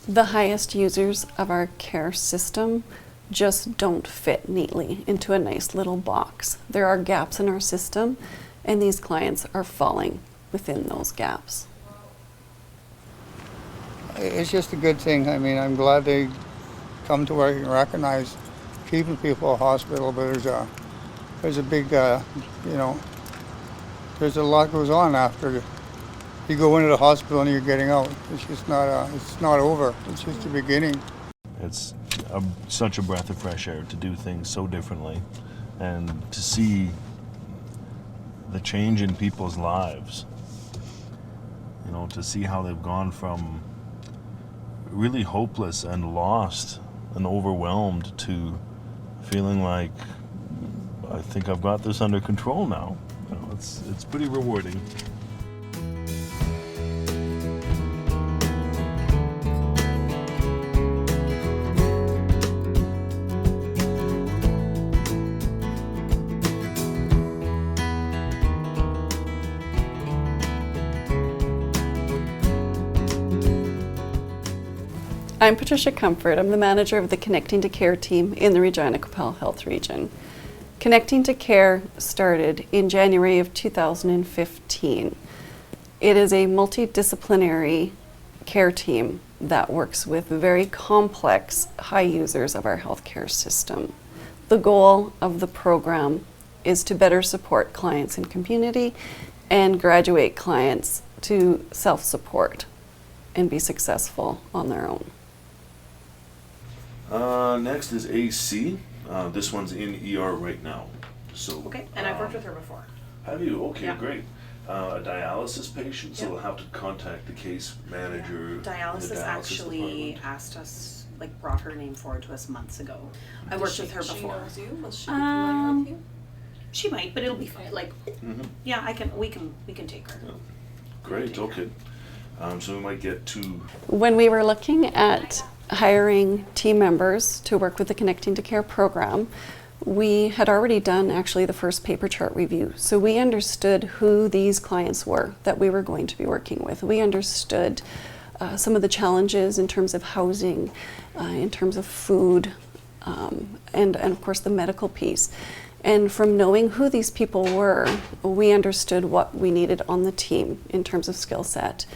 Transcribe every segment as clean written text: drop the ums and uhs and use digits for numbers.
The highest users of our care system just don't fit neatly into a nice little box. There are gaps in our system, and these clients are falling within those gaps. It's just a good thing. I mean, I'm glad they come to work and recognize keeping people at hospital, but there's a big, there's a lot goes on after you go into the hospital and you're getting out. It's just not, it's not over. It's just the beginning. It's such a breath of fresh air to do things so differently and to see the change in people's lives. You know, to see how they've gone from really hopeless and lost and overwhelmed to feeling like, I think I've got this under control now. You know, it's pretty rewarding. I'm Patricia Comfort. I'm the manager of the Connecting to Care team in the Regina Qu'Appelle Health Region. Connecting to Care started in January of 2015. It is a multidisciplinary care team that works with very complex high users of our healthcare system. The goal of the program is to better support clients in community and graduate clients to self-support and be successful on their own. Next is AC. This one's in ER right now. So okay, and I've worked with her before. Have you? Okay, yeah. Great. A dialysis patient, so we'll have to contact the case manager. Yeah. Dialysis actually department. asked us, like, brought her name forward to us months ago. I worked with her before. She knows you? Will she be familiar with you? She might, but it'll be fine. Like, yeah, we can take her. Yeah. Great. Okay. So we might get to. When we were looking at hiring team members to work with the Connecting to Care program, we had already done actually the first paper chart review. So we understood who these clients were that we were going to be working with. We understood some of the challenges in terms of housing, in terms of food, and of course the medical piece. And from knowing who these people were, we understood what we needed on the team in terms of skill set.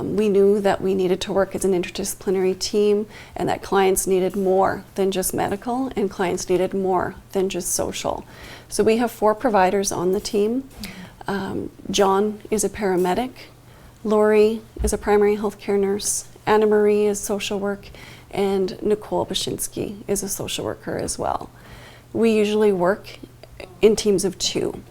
We knew that we needed to work as an interdisciplinary team and that clients needed more than just medical and clients needed more than just social. So we have 4 providers on the team. John is a paramedic, Lori is a primary health care nurse, Anna Marie is social work, and Nicole Bashinsky is a social worker as well. We usually work in teams of 2.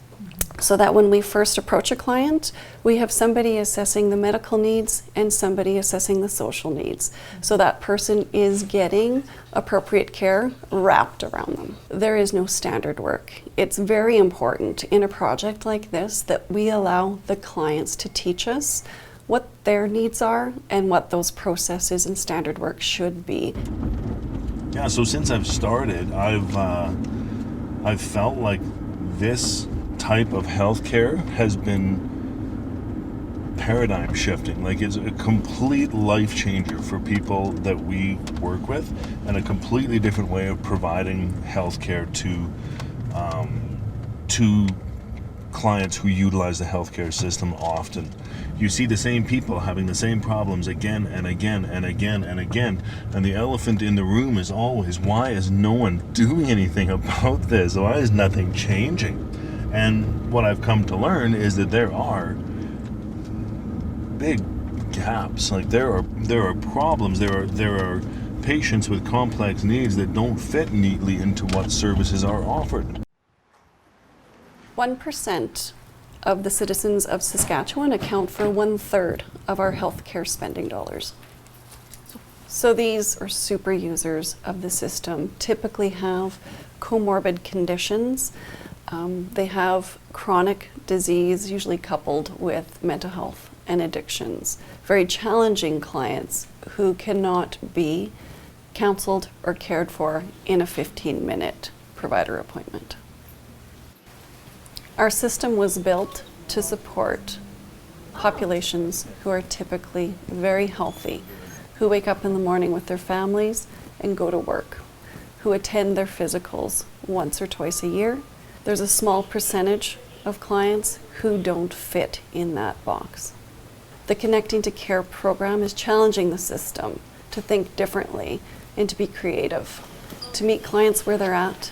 So that when we first approach a client, we have somebody assessing the medical needs and somebody assessing the social needs. So that person is getting appropriate care wrapped around them. There is no standard work. It's very important in a project like this that we allow the clients to teach us what their needs are and what those processes and standard work should be. Yeah, so since I've started, I've felt like this type of healthcare has been paradigm shifting. Like, it's a complete life changer for people that we work with, and a completely different way of providing healthcare to clients who utilize the healthcare system often. You see the same people having the same problems again and again and again and again, and the elephant in the room is always, why is no one doing anything about this? Why is nothing changing? And what I've come to learn is that there are big gaps. Like, there are problems. There are patients with complex needs that don't fit neatly into what services are offered. 1% of the citizens of Saskatchewan account for 1/3 of our healthcare spending dollars. So these are super users of the system, typically have comorbid conditions. They have chronic disease, usually coupled with mental health and addictions. Very challenging clients who cannot be counseled or cared for in a 15-minute provider appointment. Our system was built to support populations who are typically very healthy, who wake up in the morning with their families and go to work, who attend their physicals once or twice a year. There's a small percentage of clients who don't fit in that box. The Connecting to Care program is challenging the system to think differently and to be creative, to meet clients where they're at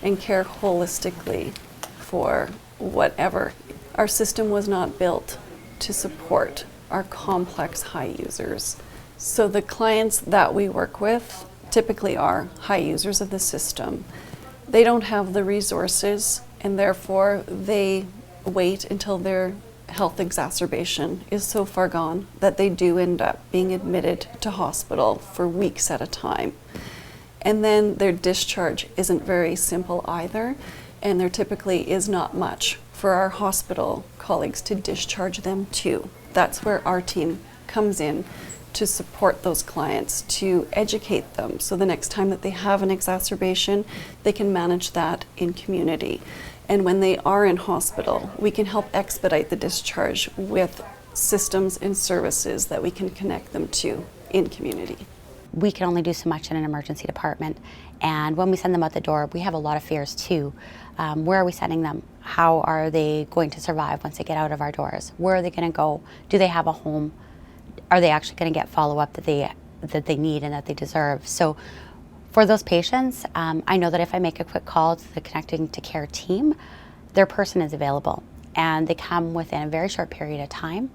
and care holistically for whatever. Our system was not built to support our complex high users. So the clients that we work with typically are high users of the system. They don't have the resources, and therefore they wait until their health exacerbation is so far gone that they do end up being admitted to hospital for weeks at a time. And then their discharge isn't very simple either, and there typically is not much for our hospital colleagues to discharge them to. That's where our team comes in to support those clients, to educate them, so the next time that they have an exacerbation, they can manage that in community. And when they are in hospital, we can help expedite the discharge with systems and services that we can connect them to in community. We can only do so much in an emergency department, and when we send them out the door, we have a lot of fears too. Where are we sending them? How are they going to survive once they get out of our doors? Where are they going to go? Do they have a home? Are they actually going to get follow-up that they need and that they deserve? So for those patients, I know that if I make a quick call to the Connecting to Care team, their person is available, and they come within a very short period of time.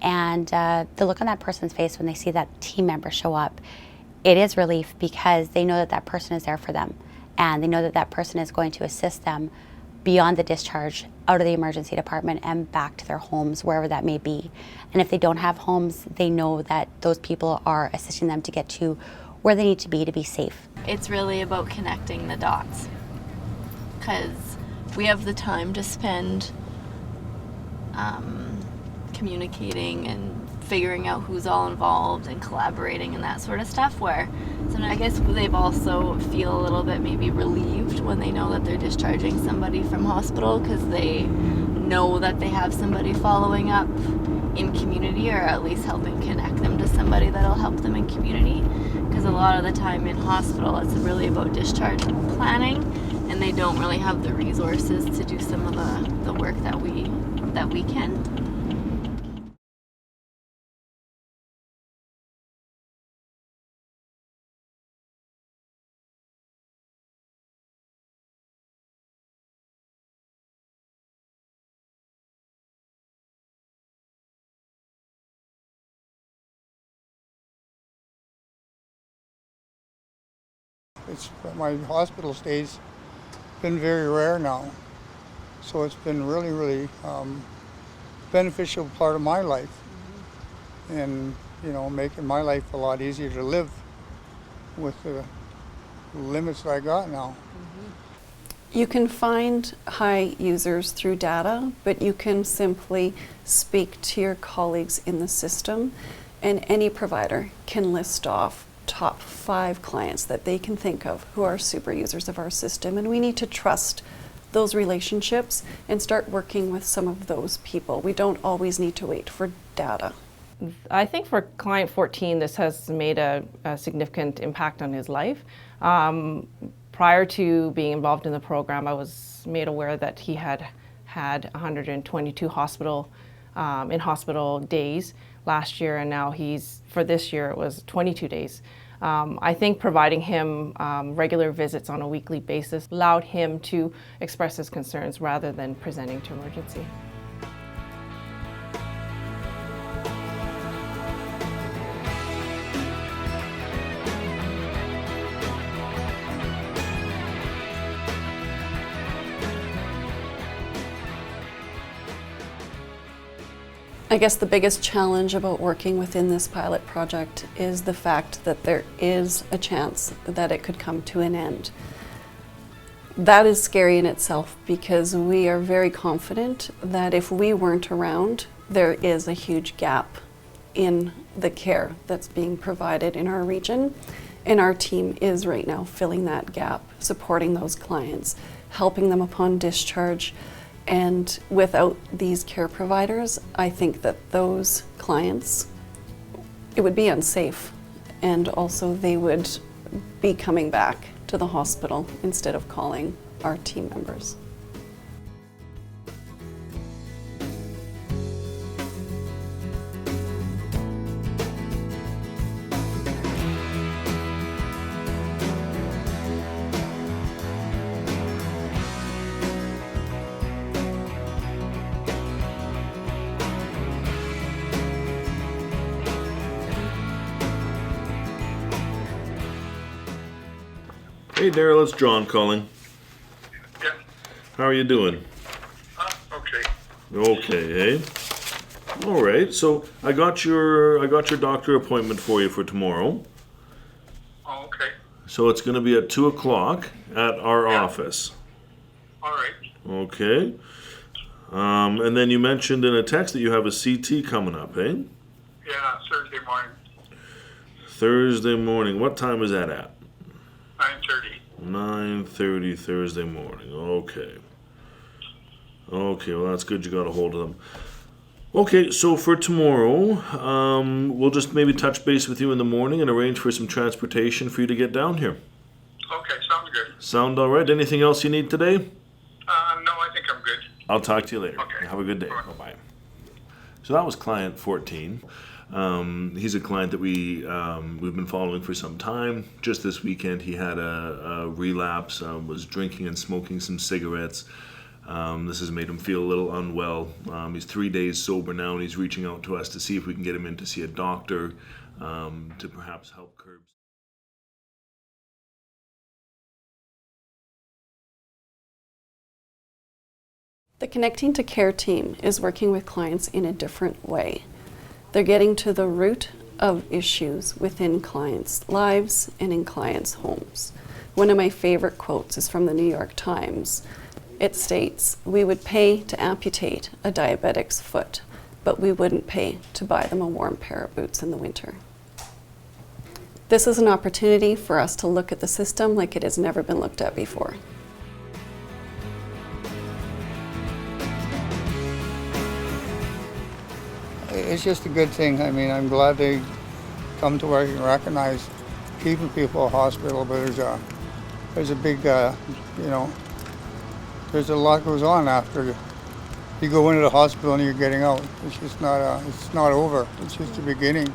And the look on that person's face when they see that team member show up, it is relief, because they know that that person is there for them, and they know that that person is going to assist them beyond the discharge, out of the emergency department and back to their homes, wherever that may be. And if they don't have homes, they know that those people are assisting them to get to where they need to be safe. It's really about connecting the dots, because we have the time to spend communicating and figuring out who's all involved and collaborating and that sort of stuff, where sometimes I guess they've also feel a little bit maybe relieved when they know that they're discharging somebody from hospital, because they know that they have somebody following up in community, or at least helping connect them to somebody that'll help them in community. Because a lot of the time in hospital, it's really about discharge planning, and they don't really have the resources to do some of the work that we can. My hospital stay's been very rare now, so it's been really beneficial part of my life, and making my life a lot easier to live with the limits that I got now. You can find high users through data, but you can simply speak to your colleagues in the system, and any provider can list off top 5 clients that they can think of who are super users of our system, and we need to trust those relationships and start working with some of those people. We don't always need to wait for data. I think for client 14, this has made a significant impact on his life. Prior to being involved in the program, I was made aware that he had 122 in hospital days last year, and now for this year, it was 22 days. I think providing him regular visits on a weekly basis allowed him to express his concerns rather than presenting to emergency. I guess the biggest challenge about working within this pilot project is the fact that there is a chance that it could come to an end. That is scary in itself, because we are very confident that if we weren't around, there is a huge gap in the care that's being provided in our region. And our team is right now filling that gap, supporting those clients, helping them upon discharge. And without these care providers, I think that those clients, it would be unsafe and also they would be coming back to the hospital instead of calling our team members. Hey Daryl, it's John calling. Yeah. How are you doing? Okay. Okay, hey. All right. So I got your doctor appointment for you for tomorrow. Oh, okay. So it's going to be at 2:00 at our office. All right. Okay. And then you mentioned in a text that you have a CT coming up, eh? Yeah, Thursday morning, Thursday morning. What time is that at? 9:30. 9:30 Thursday morning. Okay. Okay, well that's good you got a hold of them. Okay, so for tomorrow, we'll just maybe touch base with you in the morning and arrange for some transportation for you to get down here. Okay, sounds good. Sound all right? Anything else you need today? No, I think I'm good. I'll talk to you later. Okay. Have a good day. Bye-bye. So that was client 14. He's a client that we've been following for some time. Just this weekend, he had a relapse, was drinking and smoking some cigarettes. This has made him feel a little unwell. He's 3 days sober now, and he's reaching out to us to see if we can get him in to see a doctor to perhaps help curb. The Connecting to Care team is working with clients in a different way. They're getting to the root of issues within clients' lives and in clients' homes. One of my favorite quotes is from the New York Times. It states, "We would pay to amputate a diabetic's foot, but we wouldn't pay to buy them a warm pair of boots in the winter." This is an opportunity for us to look at the system like it has never been looked at before. It's just a good thing. I mean, I'm glad they come to where you can recognize keeping people at hospital, but there's a big, there's a lot goes on after you go into the hospital and you're getting out. It's just not, it's not over. It's just the beginning.